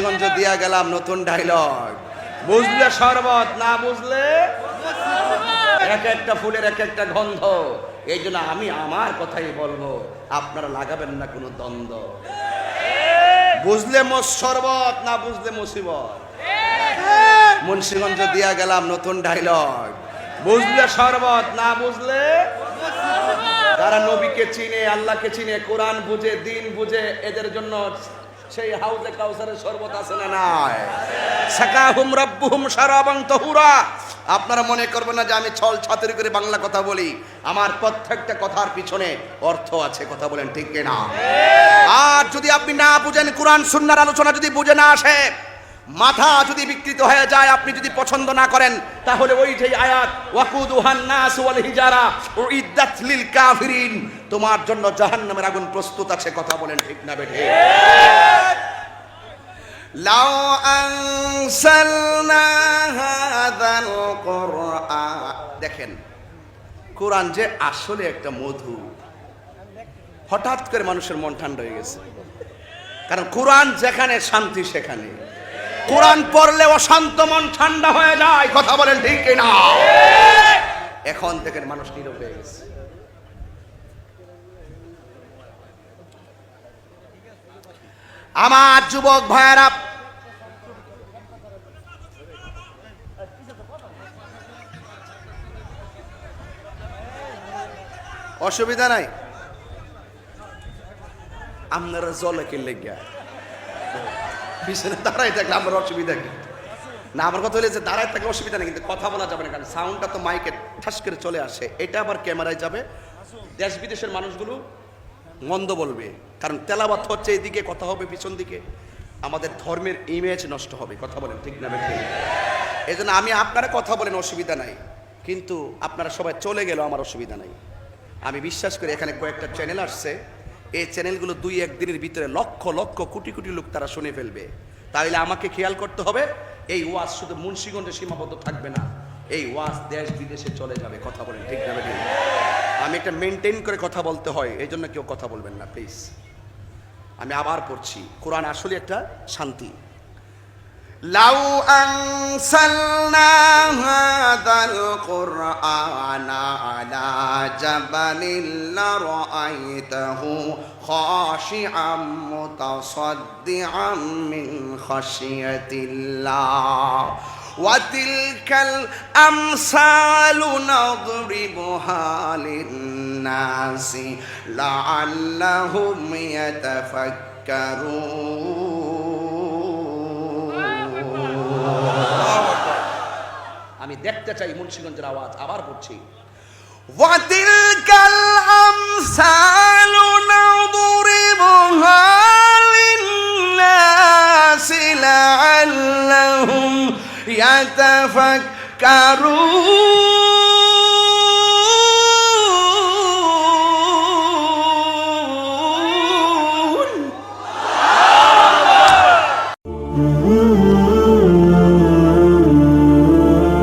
মুন্সিগঞ্জ দিয়া গেলাম নতুন ডায়লগ, বুঝলে শরবত, না বুঝলে এক একটা ফুলের এক একটা গন্ধ। এই জন্য আমি আমার কথাই বলবো, আপনারা লাগাবেন না কোনো দ্বন্দ্ব। বুঝলে শরবত, না বুঝলে মুসিবত। মুন্সিগঞ্জ দিয়া গেলাম নতুন ডায়লগ, বুঝলে শরবত, না বুঝলে। যারা নবীকে চিনে, আল্লাহকে চিনে, কোরআন বুঝে, দিন বুঝে, এদের জন্য সেই হাউজে কাউসারের শরবত আছে না নাই? সাকাহুম রাব্বুহুম শারাবান তাহুরা। আপনারা মনে করবেন না যে আমি ছল ছাতুরি করে বাংলা কথা বলি, আমার প্রত্যেকটা কথার পিছনে অর্থ আছে। কথা বলেন ঠিক কিনা? আর যদি আপনি না বুঝেন, কোরআন সুন্নাহর আলোচনা যদি বুঝে না আসে, মাথা যদি বিকৃত হয়ে যায়, আপনি যদি পছন্দ না করেন, তাহলে ওই যে আয়াত ওয়াকুদুহান নাস ওয়াল হিজারা উইদ্দাত লিল কাফিরিন, তোমার জন্য জাহান্নামের আগুন প্রস্তুত আছে। কথা বলেন ঠিক না বেঠিক? লাউ আনসালনা হাযাল কুরআন, দেখেন কোরআন যে আসলে একটা মধু। হঠাৎ করে মানুষের মন ঠান্ডা হয়ে গেছে, কারণ কোরআন যেখানে শান্তি সেখানে। কোরআন পড়লে অশান্ত মন ঠান্ডা হয়ে যায়। কথা বলেন ঠিক কিনা? এখন দেখেন মানুষ নীরব হয়ে গেছে। আমার যুবক ভাইয়েরা, অসুবিধা নাই, আপনারা জলে কিনলে গিয়া পিছনে দাঁড়াই থাকলে আমার অসুবিধা কি না? আমার কথা হলে যে দাঁড়ায় থাকলে অসুবিধা নেই, কিন্তু কথা বলা যাবে না, কারণ সাউন্ডটা তো মাইকে ঠাস করে চলে আসে, এটা আবার ক্যামেরায় যাবে, দেশ বিদেশের মানুষগুলো মন্দ বলবে, কারণ তেলাওয়াত হচ্ছে এইদিকে, কথা হবে পিছন দিকে, আমাদের ধর্মের ইমেজ নষ্ট হবে। কথা বলেন ঠিক না বেঠিক? এই জন্য আমি আপনারা কথা বলেন, অসুবিধা নাই, কিন্তু আপনারা সবাই চলে গেলেও আমার অসুবিধা নাই। আমি বিশ্বাস করি এখানে কয়েকটা চ্যানেল আসছে, এই চ্যানেলগুলো 2-1 দিনের ভিতরে লক্ষ লক্ষ কোটি কোটি লোক তারা শুনে ফেলবে। তাইলে আমাকে খেয়াল করতে হবে, এই ওয়াজ শুধু মুন্সিগঞ্জে সীমাবদ্ধ থাকবে না, এই ওয়াজ দেশ বিদেশে চলে যাবে। কথা বলেন ঠিক না বেঠিক? আমি একটা মেনটেন করে কথা বলতে হয়, এই জন্য কেউ কথা বলবেন না প্লিজ। আমি আবার পড়ছি, কোরআন আসলে একটা শান্তি। লাউ আনসালনা হাযাল কুরআনা আলা জাবালিন লারাআইতাহু খাশিআম মুতাসাদ্দিআম মিন খাশিয়াতিল্লাহ ওয়া তিলকাল আমসালু নাদরিবুহা লিন-নাসি লাআল্লাহুম ইয়াতাফাক্কারুন। আমি দেখতে চাই মুন্সিগঞ্জের আওয়াজ, আবার পড়ছি। ওয়া তিলকাল আমসালু নাদরিবুহা লিন-নাসি লাআল্লাহুম ইয়াতাফাক্কারুন।